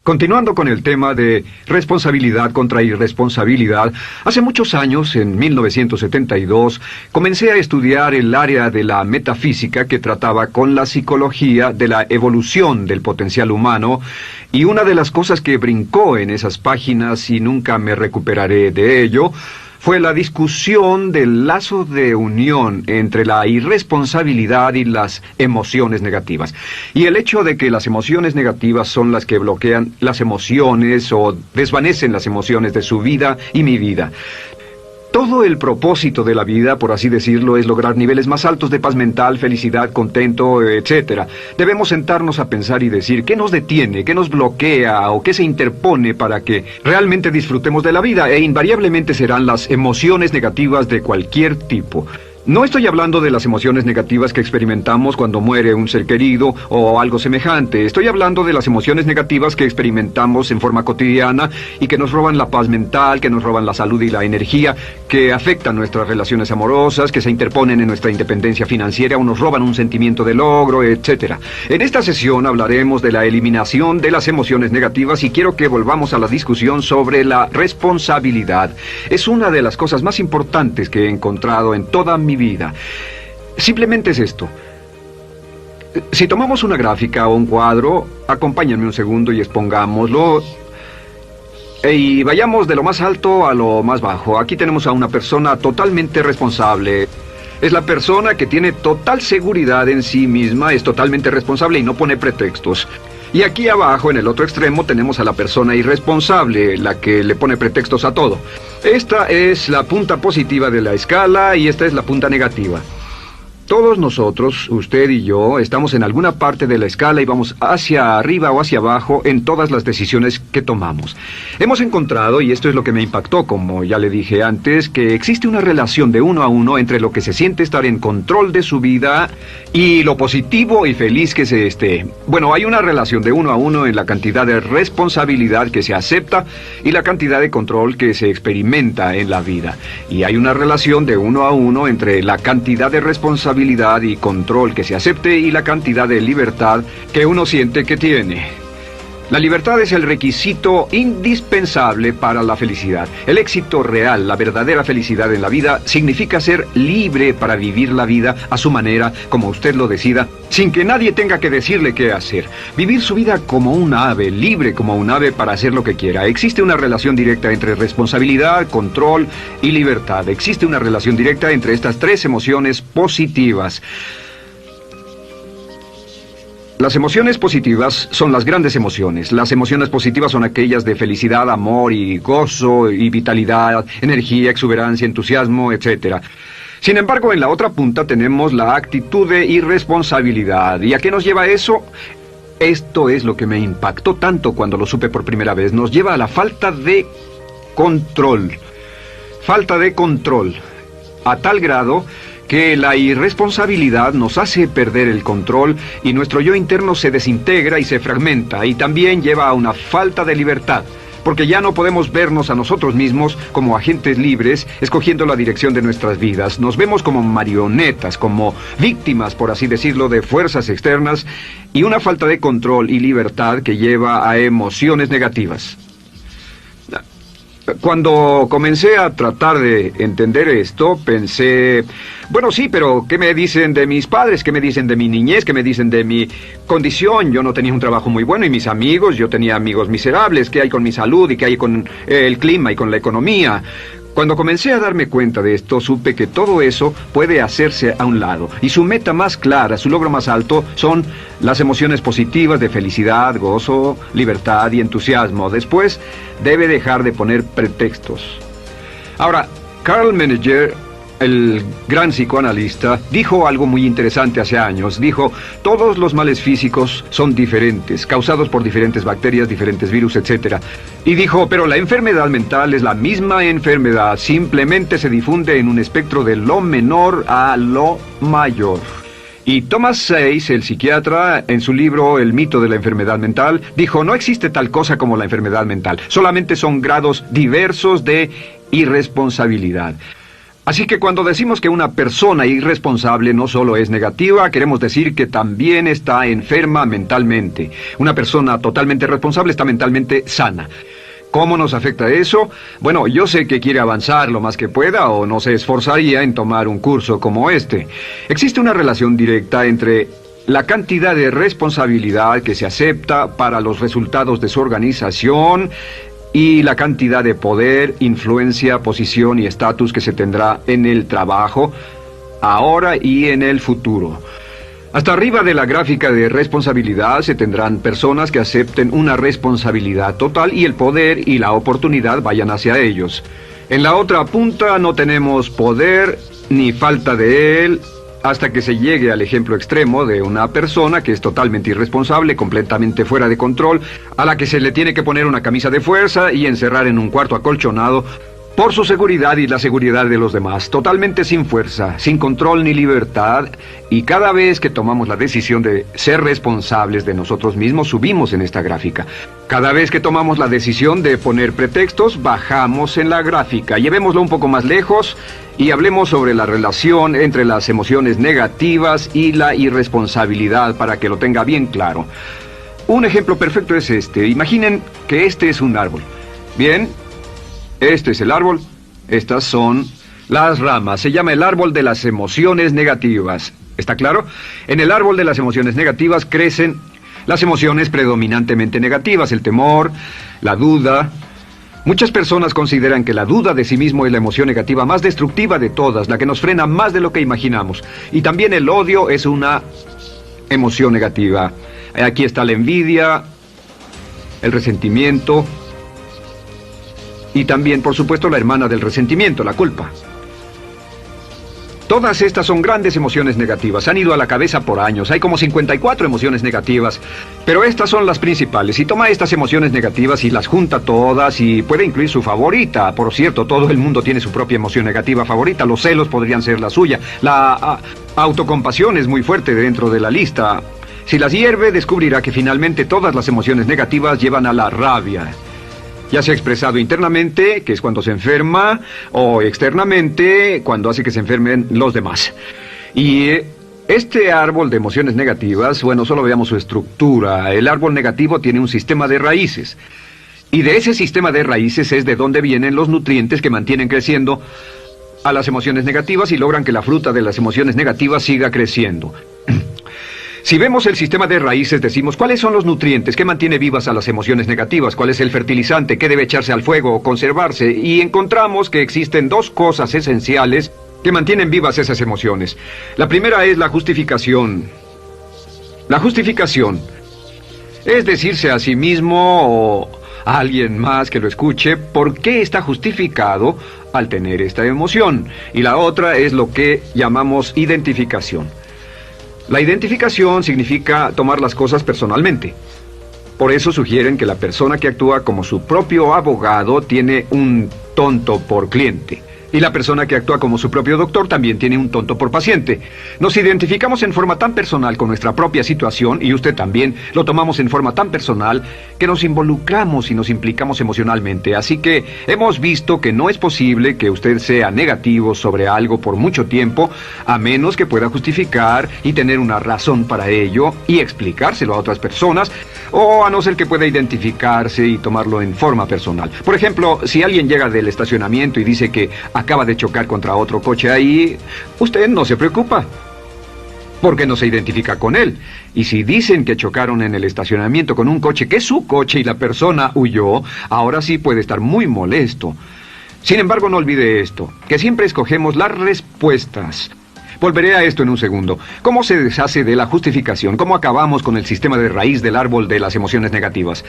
Continuando con el tema de responsabilidad contra irresponsabilidad, hace muchos años, en 1972, comencé a estudiar el área de la metafísica que trataba con la psicología de la evolución del potencial humano, y una de las cosas que brincó en esas páginas, y nunca me recuperaré de ello, fue la discusión del lazo de unión entre la irresponsabilidad y las emociones negativas. Y el hecho de que las emociones negativas son las que bloquean las emociones o desvanecen las emociones de su vida y mi vida. Todo el propósito de la vida, por así decirlo, es lograr niveles más altos de paz mental, felicidad, contento, etc. Debemos sentarnos a pensar y decir qué nos detiene, qué nos bloquea o qué se interpone para que realmente disfrutemos de la vida, e invariablemente serán las emociones negativas de cualquier tipo. No estoy hablando de las emociones negativas que experimentamos cuando muere un ser querido o algo semejante. Estoy hablando de las emociones negativas que experimentamos en forma cotidiana y que nos roban la paz mental, que nos roban la salud y la energía, que afectan nuestras relaciones amorosas, que se interponen en nuestra independencia financiera o nos roban un sentimiento de logro, etc. En esta sesión hablaremos de la eliminación de las emociones negativas y quiero que volvamos a la discusión sobre la responsabilidad. Es una de las cosas más importantes que he encontrado en toda mi vida. Simplemente es esto. Si tomamos una gráfica o un cuadro, acompáñenme un segundo y expongámoslo. Y vayamos de lo más alto a lo más bajo. Aquí tenemos a una persona totalmente responsable. Es la persona que tiene total seguridad en sí misma, es totalmente responsable y no pone pretextos. Y aquí abajo, en el otro extremo, tenemos a la persona irresponsable, la que le pone pretextos a todo. Esta es la punta positiva de la escala y esta es la punta negativa. Todos nosotros, usted y yo, estamos en alguna parte de la escala y vamos hacia arriba o hacia abajo en todas las decisiones que tomamos. Hemos encontrado, y esto es lo que me impactó, como ya le dije antes, que existe una relación de uno a uno entre lo que se siente estar en control de su vida y lo positivo y feliz que se esté. Bueno, hay una relación de uno a uno en la cantidad de responsabilidad que se acepta y la cantidad de control que se experimenta en la vida. Y hay una relación de uno a uno entre la cantidad de responsabilidad y control que se acepte y la cantidad de libertad que uno siente que tiene. La libertad es el requisito indispensable para la felicidad. El éxito real, la verdadera felicidad en la vida, significa ser libre para vivir la vida a su manera, como usted lo decida, sin que nadie tenga que decirle qué hacer. Vivir su vida como un ave, libre como un ave para hacer lo que quiera. Existe una relación directa entre responsabilidad, control y libertad. Existe una relación directa entre estas tres emociones positivas. Las emociones positivas son las grandes emociones. Las emociones positivas son aquellas de felicidad, amor y gozo y vitalidad, energía, exuberancia, entusiasmo, etc. Sin embargo, en la otra punta tenemos la actitud de irresponsabilidad. ¿Y a qué nos lleva eso? Esto es lo que me impactó tanto cuando lo supe por primera vez. Nos lleva a la falta de control. Falta de control. A tal grado que la irresponsabilidad nos hace perder el control y nuestro yo interno se desintegra y se fragmenta, y también lleva a una falta de libertad, porque ya no podemos vernos a nosotros mismos como agentes libres, escogiendo la dirección de nuestras vidas. Nos vemos como marionetas, como víctimas, por así decirlo, de fuerzas externas, y una falta de control y libertad que lleva a emociones negativas. Cuando comencé a tratar de entender esto, pensé, bueno, sí, pero ¿qué me dicen de mis padres? ¿Qué me dicen de mi niñez? ¿Qué me dicen de mi condición? Yo no tenía un trabajo muy bueno y mis amigos, yo tenía amigos miserables. ¿Qué hay con mi salud y qué hay con el clima y con la economía? Cuando comencé a darme cuenta de esto, supe que todo eso puede hacerse a un lado. Y su meta más clara, su logro más alto, son las emociones positivas de felicidad, gozo, libertad y entusiasmo. Después, debe dejar de poner pretextos. Ahora, Carl Menninger, el gran psicoanalista, dijo algo muy interesante hace años. Dijo, todos los males físicos son diferentes, causados por diferentes bacterias, diferentes virus, etc. Y dijo, pero la enfermedad mental es la misma enfermedad, simplemente se difunde en un espectro de lo menor a lo mayor. Y Thomas Sayce, el psiquiatra, en su libro El mito de la enfermedad mental, dijo, no existe tal cosa como la enfermedad mental, solamente son grados diversos de irresponsabilidad. Así que cuando decimos que una persona irresponsable no solo es negativa, queremos decir que también está enferma mentalmente. Una persona totalmente responsable está mentalmente sana. ¿Cómo nos afecta eso? Bueno, yo sé que quiere avanzar lo más que pueda o no se esforzaría en tomar un curso como este. Existe una relación directa entre la cantidad de responsabilidad que se acepta para los resultados de su organización y la cantidad de poder, influencia, posición y estatus que se tendrá en el trabajo, ahora y en el futuro. Hasta arriba de la gráfica de responsabilidad se tendrán personas que acepten una responsabilidad total y el poder y la oportunidad vayan hacia ellos. En la otra punta no tenemos poder ni falta de él, hasta que se llegue al ejemplo extremo de una persona que es totalmente irresponsable, completamente fuera de control, a la que se le tiene que poner una camisa de fuerza y encerrar en un cuarto acolchonado por su seguridad y la seguridad de los demás, totalmente sin fuerza, sin control ni libertad, y cada vez que tomamos la decisión de ser responsables de nosotros mismos, subimos en esta gráfica. Cada vez que tomamos la decisión de poner pretextos, bajamos en la gráfica. Llevémoslo un poco más lejos y hablemos sobre la relación entre las emociones negativas y la irresponsabilidad para que lo tenga bien claro. Un ejemplo perfecto es este. Imaginen que este es un árbol. Bien, este es el árbol, estas son las ramas. Se llama el árbol de las emociones negativas. ¿Está claro? En el árbol de las emociones negativas crecen las emociones predominantemente negativas, el temor, la duda. Muchas personas consideran que la duda de sí mismo es la emoción negativa más destructiva de todas, la que nos frena más de lo que imaginamos. Y también el odio es una emoción negativa. Aquí está la envidia, el resentimiento y también, por supuesto, la hermana del resentimiento, la culpa. Todas estas son grandes emociones negativas. Han ido a la cabeza por años. Hay como 54 emociones negativas. Pero estas son las principales. Si toma estas emociones negativas y las junta todas y puede incluir su favorita. Por cierto, todo el mundo tiene su propia emoción negativa favorita. Los celos podrían ser la suya. La autocompasión es muy fuerte dentro de la lista. Si las hierve, descubrirá que finalmente todas las emociones negativas llevan a la rabia. Ya sea expresado internamente, que es cuando se enferma, o externamente, cuando hace que se enfermen los demás. Y este árbol de emociones negativas, bueno, solo veamos su estructura. El árbol negativo tiene un sistema de raíces. Y de ese sistema de raíces es de donde vienen los nutrientes que mantienen creciendo a las emociones negativas y logran que la fruta de las emociones negativas siga creciendo. Si vemos el sistema de raíces, decimos, ¿cuáles son los nutrientes que mantiene vivas a las emociones negativas? ¿Cuál es el fertilizante? ¿Qué debe echarse al fuego o conservarse? Y encontramos que existen dos cosas esenciales que mantienen vivas esas emociones. La primera es la justificación. La justificación es decirse a sí mismo o a alguien más que lo escuche por qué está justificado al tener esta emoción. Y la otra es lo que llamamos identificación. La identificación significa tomar las cosas personalmente. Por eso sugieren que la persona que actúa como su propio abogado tiene un tonto por cliente. Y la persona que actúa como su propio doctor también tiene un tonto por paciente. Nos identificamos en forma tan personal con nuestra propia situación, y usted también, lo tomamos en forma tan personal, que nos involucramos y nos implicamos emocionalmente. Así que hemos visto que no es posible que usted sea negativo sobre algo por mucho tiempo, a menos que pueda justificar y tener una razón para ello, y explicárselo a otras personas, o a no ser que pueda identificarse y tomarlo en forma personal. Por ejemplo, si alguien llega del estacionamiento y dice que acaba de chocar contra otro coche ahí, usted no se preocupa, porque no se identifica con él. Y si dicen que chocaron en el estacionamiento con un coche que es su coche y la persona huyó, ahora sí puede estar muy molesto. Sin embargo, no olvide esto, que siempre escogemos las respuestas. Volveré a esto en un segundo. ¿Cómo se deshace de la justificación? ¿Cómo acabamos con el sistema de raíz del árbol de las emociones negativas?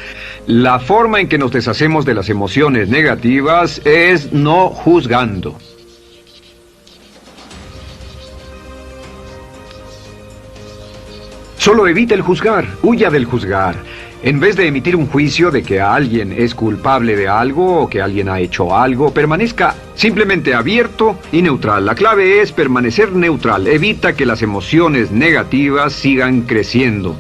La forma en que nos deshacemos de las emociones negativas es no juzgando. Solo evite el juzgar, huya del juzgar. En vez de emitir un juicio de que alguien es culpable de algo o que alguien ha hecho algo, permanezca simplemente abierto y neutral. La clave es permanecer neutral. Evita que las emociones negativas sigan creciendo.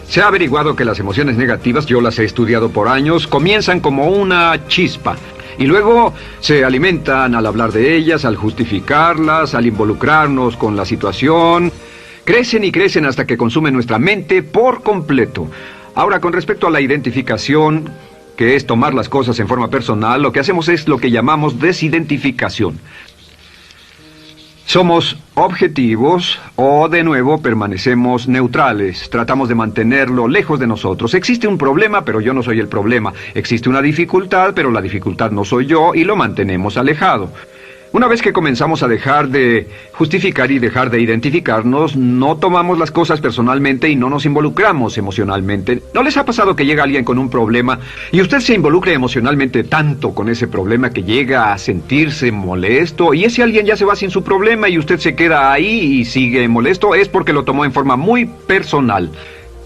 Se ha averiguado que las emociones negativas, yo las he estudiado por años, comienzan como una chispa. Y luego se alimentan al hablar de ellas, al justificarlas, al involucrarnos con la situación. Crecen y crecen hasta que consumen nuestra mente por completo. Ahora, con respecto a la identificación, que es tomar las cosas en forma personal, lo que hacemos es lo que llamamos desidentificación. Somos objetivos o, de nuevo, permanecemos neutrales. Tratamos de mantenerlo lejos de nosotros. Existe un problema, pero yo no soy el problema. Existe una dificultad, pero la dificultad no soy yo, y lo mantenemos alejado. Una vez que comenzamos a dejar de justificar y dejar de identificarnos, no tomamos las cosas personalmente y no nos involucramos emocionalmente. ¿No les ha pasado que llega alguien con un problema y usted se involucra emocionalmente tanto con ese problema que llega a sentirse molesto y ese alguien ya se va sin su problema y usted se queda ahí y sigue molesto? Es porque lo tomó en forma muy personal.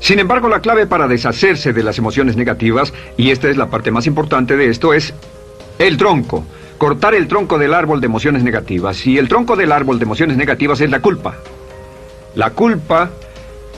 Sin embargo, la clave para deshacerse de las emociones negativas, y esta es la parte más importante de esto, es el tronco. Cortar el tronco del árbol de emociones negativas. Y el tronco del árbol de emociones negativas es la culpa. La culpa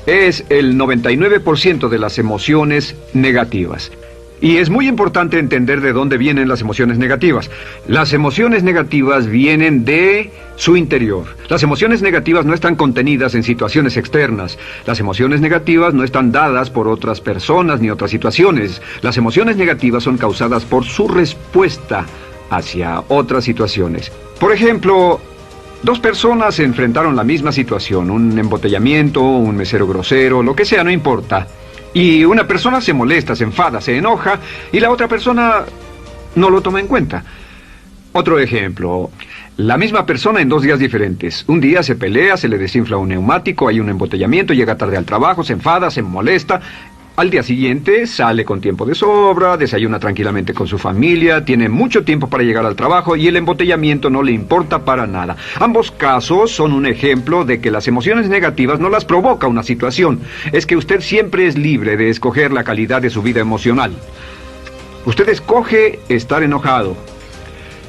es el 99% de las emociones negativas. Y es muy importante entender de dónde vienen las emociones negativas. Las emociones negativas vienen de su interior. Las emociones negativas no están contenidas en situaciones externas. Las emociones negativas no están dadas por otras personas ni otras situaciones. Las emociones negativas son causadas por su respuesta hacia otras situaciones. Por ejemplo, dos personas se enfrentaron la misma situación, un embotellamiento, un mesero grosero, lo que sea, no importa. Y una persona se molesta, se enfada, se enoja, y la otra persona no lo toma en cuenta. Otro ejemplo, la misma persona en 2 días diferentes. Un día se pelea, se le desinfla un neumático, hay un embotellamiento, llega tarde al trabajo, se enfada, se molesta. Al día siguiente sale con tiempo de sobra, desayuna tranquilamente con su familia, tiene mucho tiempo para llegar al trabajo y el embotellamiento no le importa para nada. Ambos casos son un ejemplo de que las emociones negativas no las provoca una situación. Es que usted siempre es libre de escoger la calidad de su vida emocional. Usted escoge estar enojado.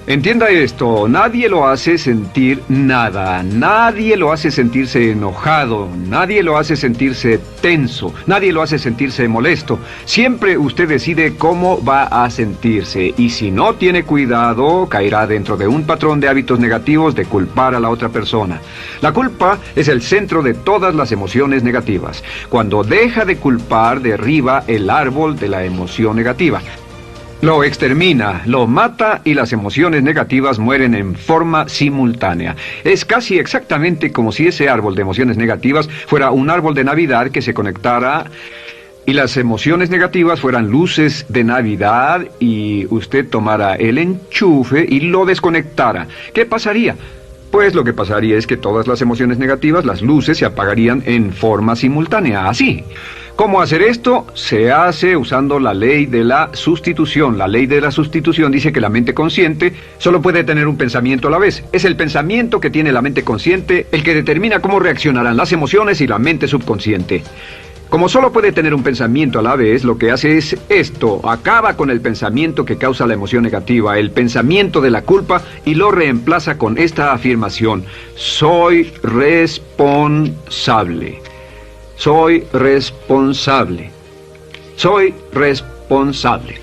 Entienda esto, nadie lo hace sentir nada, nadie lo hace sentirse enojado, nadie lo hace sentirse tenso, nadie lo hace sentirse molesto. Siempre usted decide cómo va a sentirse y si no tiene cuidado, caerá dentro de un patrón de hábitos negativos de culpar a la otra persona. La culpa es el centro de todas las emociones negativas. Cuando deja de culpar, derriba el árbol de la emoción negativa. Lo extermina, lo mata y las emociones negativas mueren en forma simultánea. Es casi exactamente como si ese árbol de emociones negativas fuera un árbol de Navidad que se conectara y las emociones negativas fueran luces de Navidad y usted tomara el enchufe y lo desconectara. ¿Qué pasaría? Pues lo que pasaría es que todas las emociones negativas, las luces, se apagarían en forma simultánea, así. ¿Cómo hacer esto? Se hace usando la ley de la sustitución. La ley de la sustitución dice que la mente consciente solo puede tener un pensamiento a la vez. Es el pensamiento que tiene la mente consciente el que determina cómo reaccionarán las emociones y la mente subconsciente. Como solo puede tener un pensamiento a la vez, lo que hace es esto: acaba con el pensamiento que causa la emoción negativa, el pensamiento de la culpa, y lo reemplaza con esta afirmación: soy responsable. Soy responsable. Soy responsable.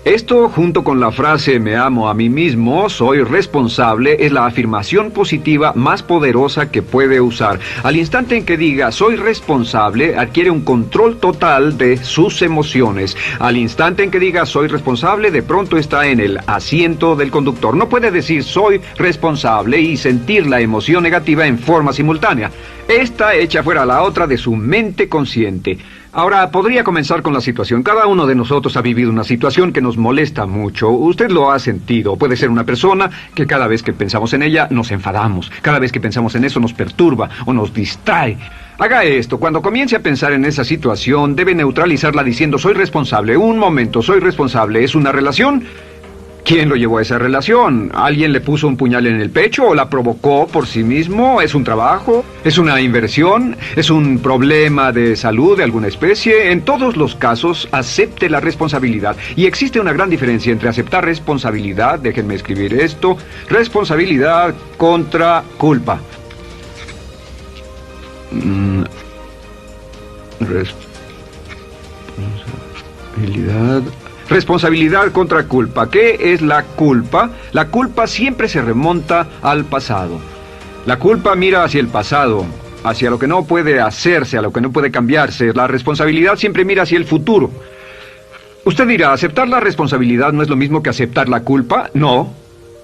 Esto, junto con la frase me amo a mí mismo, soy responsable, es la afirmación positiva más poderosa que puede usar. Al instante en que diga soy responsable, adquiere un control total de sus emociones. Al instante en que diga soy responsable, de pronto está en el asiento del conductor. No puede decir soy responsable y sentir la emoción negativa en forma simultánea. Esta echa fuera la otra de su mente consciente. Ahora, podría comenzar con la situación. Cada uno de nosotros ha vivido una situación que nos molesta mucho. Usted lo ha sentido. Puede ser una persona que cada vez que pensamos en ella nos enfadamos. Cada vez que pensamos en eso nos perturba o nos distrae. Haga esto. Cuando comience a pensar en esa situación, debe neutralizarla diciendo soy responsable. Un momento, soy responsable. ¿Es una relación? ¿Quién lo llevó a esa relación? ¿Alguien le puso un puñal en el pecho o la provocó por sí mismo? ¿Es un trabajo? ¿Es una inversión? ¿Es un problema de salud de alguna especie? En todos los casos, acepte la responsabilidad. Y existe una gran diferencia entre aceptar responsabilidad, déjenme escribir esto, responsabilidad contra culpa. Responsabilidad Responsabilidad contra culpa. ¿Qué es la culpa? La culpa siempre se remonta al pasado. La culpa mira hacia el pasado, hacia lo que no puede hacerse, a lo que no puede cambiarse. La responsabilidad siempre mira hacia el futuro. Usted dirá, ¿aceptar la responsabilidad no es lo mismo que aceptar la culpa? No.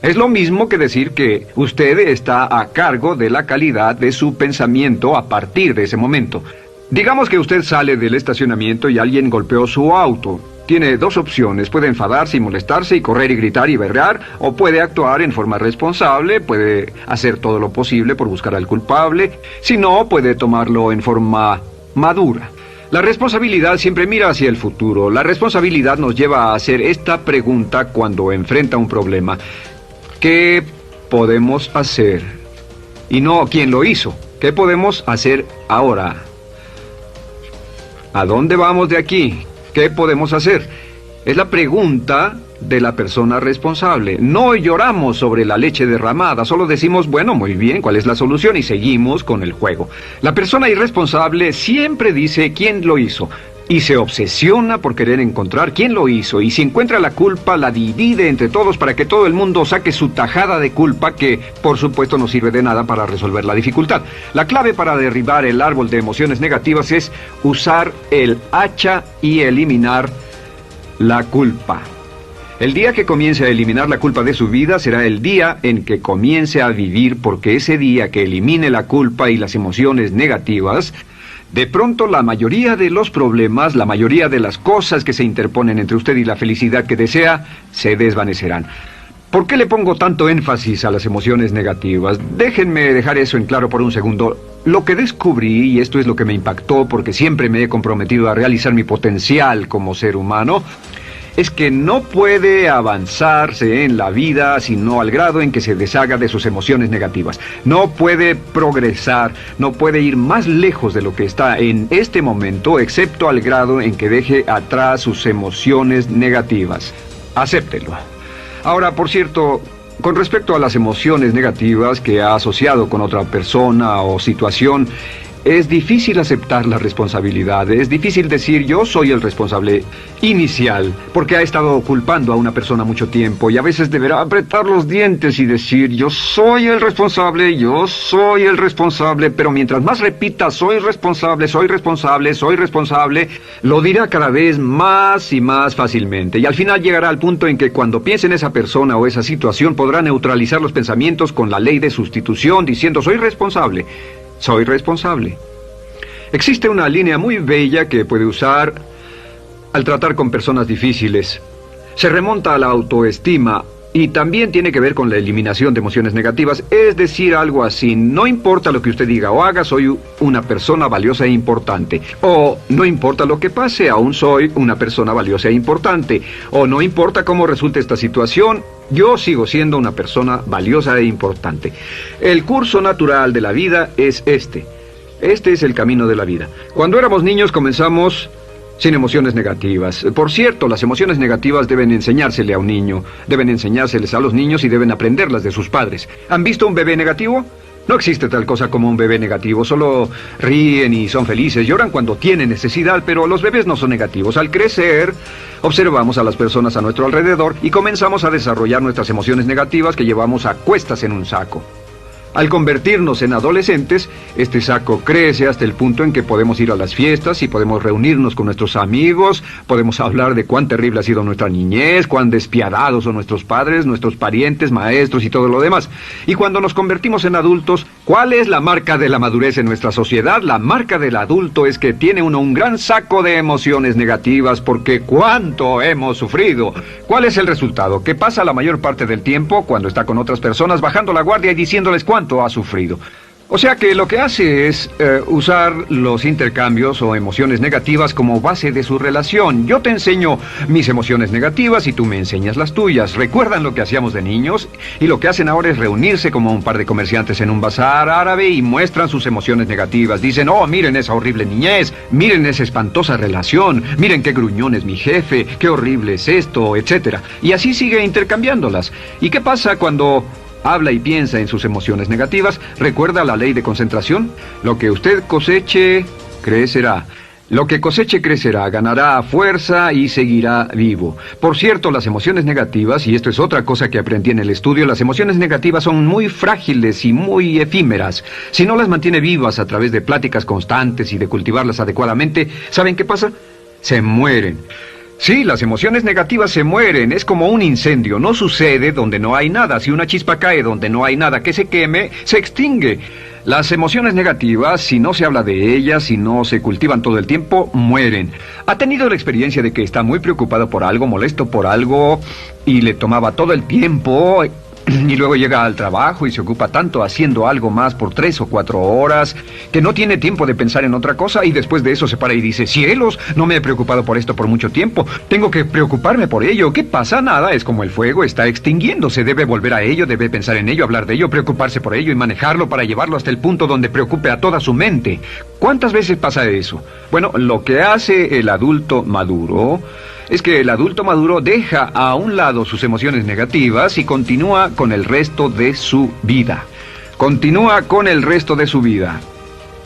Es lo mismo que decir que usted está a cargo de la calidad de su pensamiento a partir de ese momento. Digamos que usted sale del estacionamiento y alguien golpeó su auto. Tiene dos opciones: puede enfadarse y molestarse y correr y gritar y berrear, o puede actuar en forma responsable, puede hacer todo lo posible por buscar al culpable. Si no, puede tomarlo en forma madura. La responsabilidad siempre mira hacia el futuro. La responsabilidad nos lleva a hacer esta pregunta cuando enfrenta un problema: ¿qué podemos hacer? Y no quién lo hizo. ¿Qué podemos hacer ahora? ¿A dónde vamos de aquí? ¿Qué podemos hacer? Es la pregunta de la persona responsable. No lloramos sobre la leche derramada, solo decimos, bueno, muy bien, ¿cuál es la solución? Y seguimos con el juego. La persona irresponsable siempre dice quién lo hizo y se obsesiona por querer encontrar quién lo hizo, y si encuentra la culpa la divide entre todos para que todo el mundo saque su tajada de culpa, que por supuesto no sirve de nada para resolver la dificultad. La clave para derribar el árbol de emociones negativas es usar el hacha y eliminar la culpa. El día que comience a eliminar la culpa de su vida será el día en que comience a vivir, porque ese día que elimine la culpa y las emociones negativas, de pronto la mayoría de los problemas, la mayoría de las cosas que se interponen entre usted y la felicidad que desea, se desvanecerán. ¿Por qué le pongo tanto énfasis a las emociones negativas? Déjenme dejar eso en claro por un segundo. Lo que descubrí, y esto es lo que me impactó porque siempre me he comprometido a realizar mi potencial como ser humano, es que no puede avanzarse en la vida sino al grado en que se deshaga de sus emociones negativas. No puede progresar, no puede ir más lejos de lo que está en este momento, excepto al grado en que deje atrás sus emociones negativas. Acéptelo. Ahora, por cierto, con respecto a las emociones negativas que ha asociado con otra persona o situación, es difícil aceptar la responsabilidad, es difícil decir yo soy el responsable inicial, porque ha estado culpando a una persona mucho tiempo y a veces deberá apretar los dientes y decir yo soy el responsable, pero mientras más repita soy responsable, lo dirá cada vez más y más fácilmente, y al final llegará al punto en que cuando piense en esa persona o esa situación podrá neutralizar los pensamientos con la ley de sustitución diciendo soy responsable. Existe una línea muy bella que puede usar al tratar con personas difíciles. Se remonta a la autoestima y también tiene que ver con la eliminación de emociones negativas. Es decir, algo así: no importa lo que usted diga o haga, soy una persona valiosa e importante. O no importa lo que pase, aún soy una persona valiosa e importante. O no importa cómo resulte esta situación, yo sigo siendo una persona valiosa e importante. El curso natural de la vida es este. Este es el camino de la vida. Cuando éramos niños comenzamos sin emociones negativas. Por cierto, las emociones negativas deben enseñársele a un niño, deben enseñárseles a los niños y deben aprenderlas de sus padres. ¿Han visto un bebé negativo? No existe tal cosa como un bebé negativo, solo ríen y son felices, lloran cuando tienen necesidad, pero los bebés no son negativos. Al crecer, observamos a las personas a nuestro alrededor y comenzamos a desarrollar nuestras emociones negativas que llevamos a cuestas en un saco. Al convertirnos en adolescentes, este saco crece hasta el punto en que podemos ir a las fiestas y podemos reunirnos con nuestros amigos, podemos hablar de cuán terrible ha sido nuestra niñez, cuán despiadados son nuestros padres, nuestros parientes, maestros y todo lo demás. Y cuando nos convertimos en adultos, ¿cuál es la marca de la madurez en nuestra sociedad? La marca del adulto es que tiene uno un gran saco de emociones negativas, porque ¿cuánto hemos sufrido? ¿Cuál es el resultado? Que pasa la mayor parte del tiempo, cuando está con otras personas, bajando la guardia y diciéndoles cuánto ha sufrido. O sea que lo que hace es usar los intercambios o emociones negativas como base de su relación. Yo te enseño mis emociones negativas y tú me enseñas las tuyas. ¿Recuerdan lo que hacíamos de niños? Y lo que hacen ahora es reunirse como un par de comerciantes en un bazar árabe y muestran sus emociones negativas. Dicen, oh, miren esa horrible niñez, miren esa espantosa relación, miren qué gruñón es mi jefe, qué horrible es esto, etc. Y así sigue intercambiándolas. ¿Y qué pasa cuando habla y piensa en sus emociones negativas? ¿Recuerda la ley de concentración? Lo que usted coseche, crecerá. Lo que coseche crecerá, ganará fuerza y seguirá vivo. Por cierto, las emociones negativas, y esto es otra cosa que aprendí en el estudio, las emociones negativas son muy frágiles y muy efímeras. Si no las mantiene vivas a través de pláticas constantes y de cultivarlas adecuadamente, ¿saben qué pasa? Se mueren. Sí, las emociones negativas se mueren, es como un incendio, no sucede donde no hay nada. Si una chispa cae donde no hay nada que se queme, se extingue. Las emociones negativas, si no se habla de ellas, si no se cultivan todo el tiempo, mueren. ¿Ha tenido la experiencia de que está muy preocupado por algo, molesto por algo, y le tomaba todo el tiempo, y luego llega al trabajo y se ocupa tanto haciendo algo más por 3 o 4 horas, que no tiene tiempo de pensar en otra cosa, y después de eso se para y dice, cielos, no me he preocupado por esto por mucho tiempo, tengo que preocuparme por ello? ¿Qué pasa? Nada, es como el fuego, está extinguiéndose, debe volver a ello, debe pensar en ello, hablar de ello, preocuparse por ello y manejarlo para llevarlo hasta el punto donde preocupe a toda su mente. ¿Cuántas veces pasa eso? Bueno, lo que hace el adulto maduro es que el adulto maduro deja a un lado sus emociones negativas y continúa con el resto de su vida. Continúa con el resto de su vida.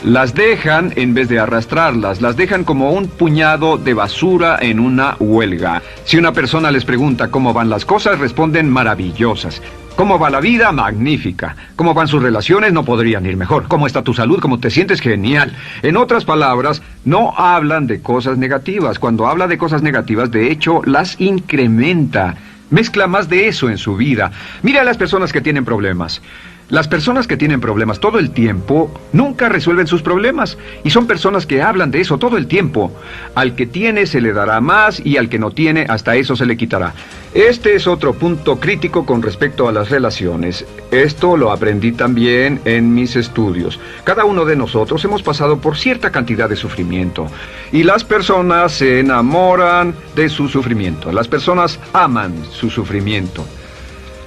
Las dejan en vez de arrastrarlas, las dejan como un puñado de basura en una huelga. Si una persona les pregunta cómo van las cosas, responden maravillosas. ¿Cómo va la vida? Magnífica. ¿Cómo van sus relaciones? No podrían ir mejor. ¿Cómo está tu salud? ¿Cómo te sientes? Genial. En otras palabras, no hablan de cosas negativas. Cuando habla de cosas negativas, de hecho, las incrementa. Mezcla más de eso en su vida. Mira a las personas que tienen problemas. Las personas que tienen problemas todo el tiempo nunca resuelven sus problemas, y son personas que hablan de eso todo el tiempo. Al que tiene se le dará más, y al que no tiene hasta eso se le quitará. Este es otro punto crítico con respecto a las relaciones. Esto lo aprendí también en mis estudios. Cada uno de nosotros hemos pasado por cierta cantidad de sufrimiento, y las personas se enamoran de su sufrimiento. Las personas aman su sufrimiento.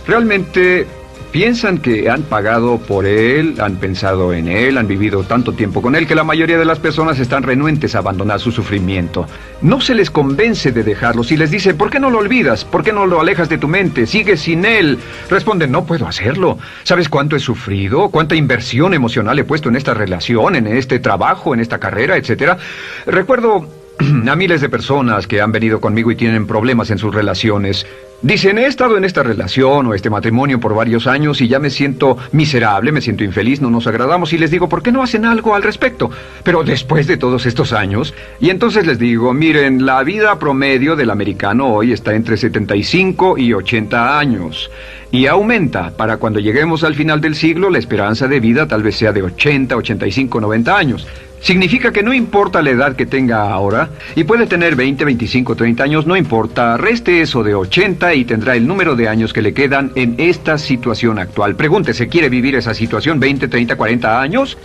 Realmente piensan que han pagado por él, han pensado en él, han vivido tanto tiempo con él, que la mayoría de las personas están renuentes a abandonar su sufrimiento. No se les convence de dejarlo. Si les dice, ¿por qué no lo olvidas? ¿Por qué no lo alejas de tu mente? ¿Sigues sin él? Responden, no puedo hacerlo. ¿Sabes cuánto he sufrido? ¿Cuánta inversión emocional he puesto en esta relación, en este trabajo, en esta carrera, etcétera? Recuerdo a miles de personas que han venido conmigo y tienen problemas en sus relaciones. Dicen, he estado en esta relación o este matrimonio por varios años y ya me siento miserable, me siento infeliz, no nos agradamos, y les digo, ¿por qué no hacen algo al respecto? Pero después de todos estos años, y entonces les digo, miren, la vida promedio del americano hoy está entre 75 y 80 años. Y aumenta. Para cuando lleguemos al final del siglo, la esperanza de vida tal vez sea de 80, 85, 90 años. Significa que no importa la edad que tenga ahora, y puede tener 20, 25, 30 años, no importa, reste eso de 80 y tendrá el número de años que le quedan en esta situación actual. Pregúntese, ¿quiere vivir esa situación 20, 30, 40 años?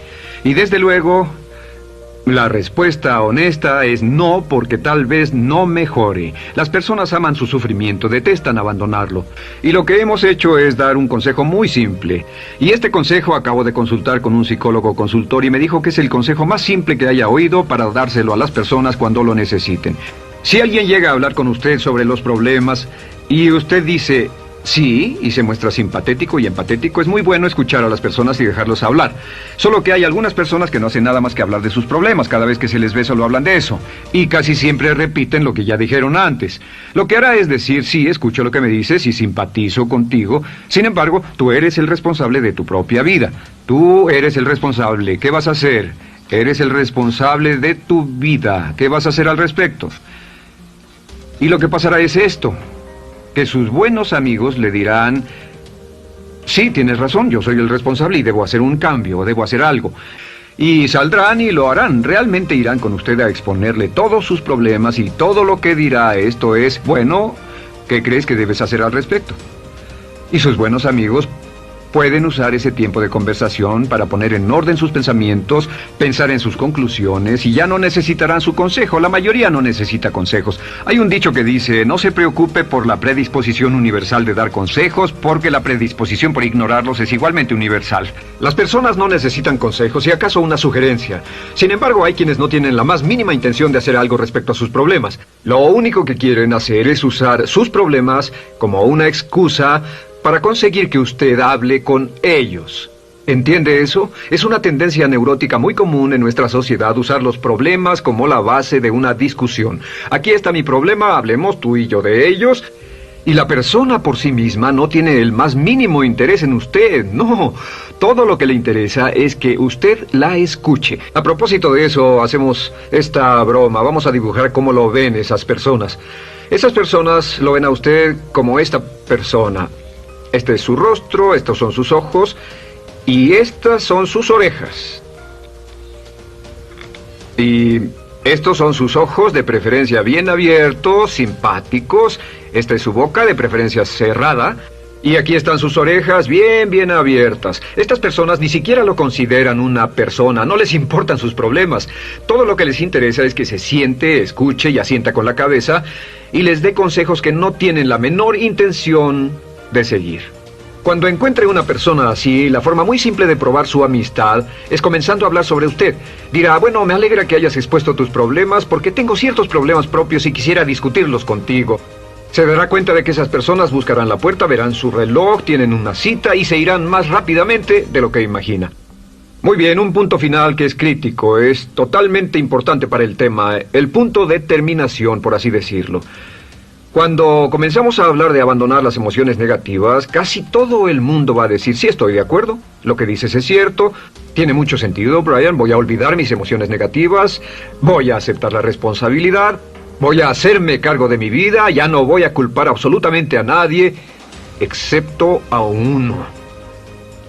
Y desde luego, la respuesta honesta es no, porque tal vez no mejore. Las personas aman su sufrimiento, detestan abandonarlo. Y lo que hemos hecho es dar un consejo muy simple. Y este consejo acabo de consultar con un psicólogo consultor y me dijo que es el consejo más simple que haya oído para dárselo a las personas cuando lo necesiten. Si alguien llega a hablar con usted sobre los problemas y usted dice sí, y se muestra simpatético y empatético, es muy bueno escuchar a las personas y dejarlos hablar. Solo que hay algunas personas que no hacen nada más que hablar de sus problemas. Cada vez que se les ve solo hablan de eso. Y casi siempre repiten lo que ya dijeron antes. Lo que hará es decir, sí, escucho lo que me dices y simpatizo contigo. Sin embargo, tú eres el responsable de tu propia vida. Tú eres el responsable. ¿Qué vas a hacer? Eres el responsable de tu vida. ¿Qué vas a hacer al respecto? Y lo que pasará es esto, que sus buenos amigos le dirán, sí, tienes razón, yo soy el responsable y debo hacer un cambio, debo hacer algo. Y saldrán y lo harán, realmente irán con usted a exponerle todos sus problemas y todo lo que dirá esto es, bueno, ¿qué crees que debes hacer al respecto? Y sus buenos amigos pueden usar ese tiempo de conversación para poner en orden sus pensamientos, pensar en sus conclusiones, y ya no necesitarán su consejo. La mayoría no necesita consejos. Hay un dicho que dice, no se preocupe por la predisposición universal de dar consejos, porque la predisposición por ignorarlos es igualmente universal. Las personas no necesitan consejos, si acaso una sugerencia. Sin embargo, hay quienes no tienen la más mínima intención de hacer algo respecto a sus problemas. Lo único que quieren hacer es usar sus problemas como una excusa para conseguir que usted hable con ellos. ¿Entiende eso? Es una tendencia neurótica muy común en nuestra sociedad usar los problemas como la base de una discusión. Aquí está mi problema, hablemos tú y yo de ellos. Y la persona por sí misma no tiene el más mínimo interés en usted. No, todo lo que le interesa es que usted la escuche. A propósito de eso, hacemos esta broma. Vamos a dibujar cómo lo ven esas personas. Esas personas lo ven a usted como esta persona. Este es su rostro, estos son sus ojos y estas son sus orejas. Y estos son sus ojos, de preferencia bien abiertos, simpáticos. Esta es su boca, de preferencia cerrada. Y aquí están sus orejas bien abiertas. Estas personas ni siquiera lo consideran una persona, no les importan sus problemas. Todo lo que les interesa es que se siente, escuche y asienta con la cabeza y les dé consejos que no tienen la menor intención de seguir. Cuando encuentre una persona así, la forma muy simple de probar su amistad es comenzando a hablar sobre usted. Dirá, bueno, me alegra que hayas expuesto tus problemas porque tengo ciertos problemas propios y quisiera discutirlos contigo. Se dará cuenta de que esas personas buscarán la puerta, verán su reloj, tienen una cita y se irán más rápidamente de lo que imagina. Muy bien, un punto final que es crítico, es totalmente importante para el tema, el punto de terminación, por así decirlo. Cuando comenzamos a hablar de abandonar las emociones negativas, casi todo el mundo va a decir, sí, estoy de acuerdo, lo que dices es cierto, tiene mucho sentido, Brian, voy a olvidar mis emociones negativas, voy a aceptar la responsabilidad, voy a hacerme cargo de mi vida, ya no voy a culpar absolutamente a nadie, excepto a uno.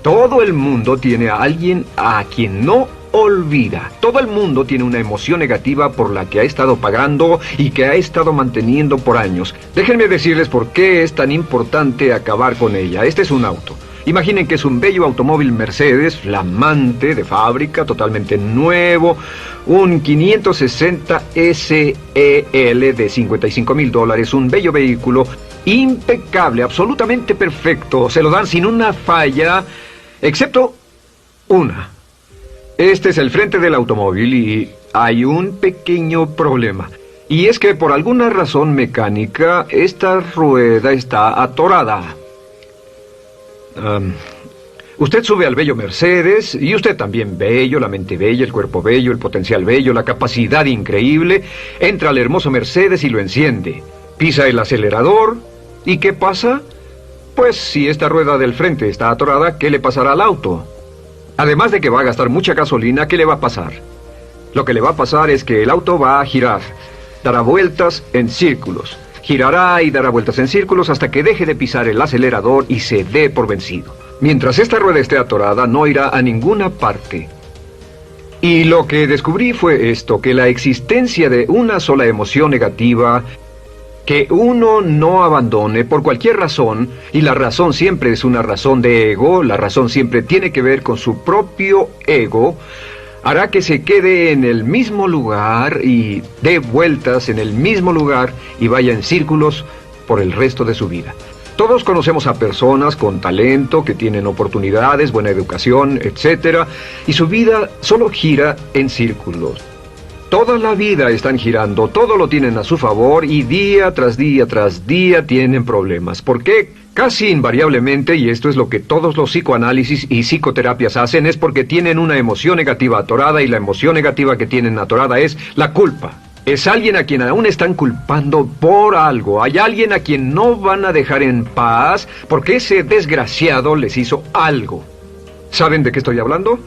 Todo el mundo tiene a alguien a quien no olvida. Todo el mundo tiene una emoción negativa por la que ha estado pagando y que ha estado manteniendo por años. Déjenme decirles por qué es tan importante acabar con ella. Este es un auto. Imaginen que es un bello automóvil Mercedes, flamante, de fábrica, totalmente nuevo, un 560 SEL de $55,000, un bello vehículo, impecable, absolutamente perfecto. Se lo dan sin una falla, excepto una. Este es el frente del automóvil y hay un pequeño problema. Y es que por alguna razón mecánica, esta rueda está atorada. Usted sube al bello Mercedes, y usted también bello, la mente bella, el cuerpo bello, el potencial bello, la capacidad increíble. Entra al hermoso Mercedes y lo enciende. Pisa el acelerador, ¿y qué pasa? Pues si esta rueda del frente está atorada, ¿qué le pasará al auto? Además de que va a gastar mucha gasolina, ¿qué le va a pasar? Lo que le va a pasar es que el auto va a girar, dará vueltas en círculos. Girará y dará vueltas en círculos hasta que deje de pisar el acelerador y se dé por vencido. Mientras esta rueda esté atorada, no irá a ninguna parte. Y lo que descubrí fue esto, que la existencia de una sola emoción negativa que uno no abandone por cualquier razón, y la razón siempre es una razón de ego, la razón siempre tiene que ver con su propio ego, hará que se quede en el mismo lugar y dé vueltas en el mismo lugar y vaya en círculos por el resto de su vida. Todos conocemos a personas con talento, que tienen oportunidades, buena educación, etc., y su vida solo gira en círculos. Toda la vida están girando, todo lo tienen a su favor y día tras día tras día tienen problemas. ¿Por qué? Casi invariablemente, y esto es lo que todos los psicoanálisis y psicoterapias hacen, es porque tienen una emoción negativa atorada y la emoción negativa que tienen atorada es la culpa. Es alguien a quien aún están culpando por algo. Hay alguien a quien no van a dejar en paz porque ese desgraciado les hizo algo. ¿Saben de qué estoy hablando?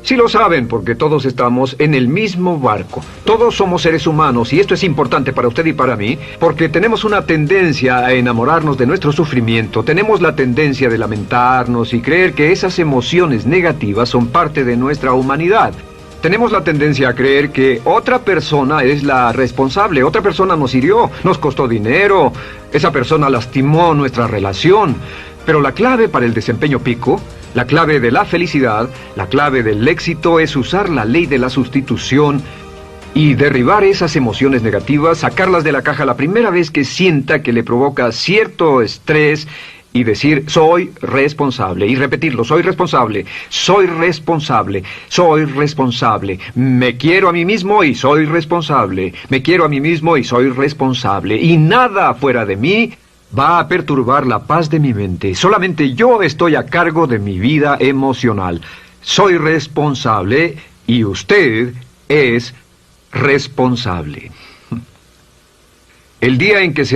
Sí lo saben, porque todos estamos en el mismo barco. Todos somos seres humanos, y esto es importante para usted y para mí, porque tenemos una tendencia a enamorarnos de nuestro sufrimiento. Tenemos la tendencia de lamentarnos y creer que esas emociones negativas son parte de nuestra humanidad. Tenemos la tendencia a creer que otra persona es la responsable. Otra persona nos hirió, nos costó dinero, esa persona lastimó nuestra relación. Pero la clave para el desempeño pico, la clave de la felicidad, la clave del éxito es usar la ley de la sustitución y derribar esas emociones negativas, sacarlas de la caja la primera vez que sienta que le provoca cierto estrés y decir, soy responsable, y repetirlo, soy responsable, soy responsable, soy responsable, me quiero a mí mismo y soy responsable, me quiero a mí mismo y soy responsable, y nada fuera de mí va a perturbar la paz de mi mente. Solamente yo estoy a cargo de mi vida emocional. Soy responsable y usted es responsable. El día en que se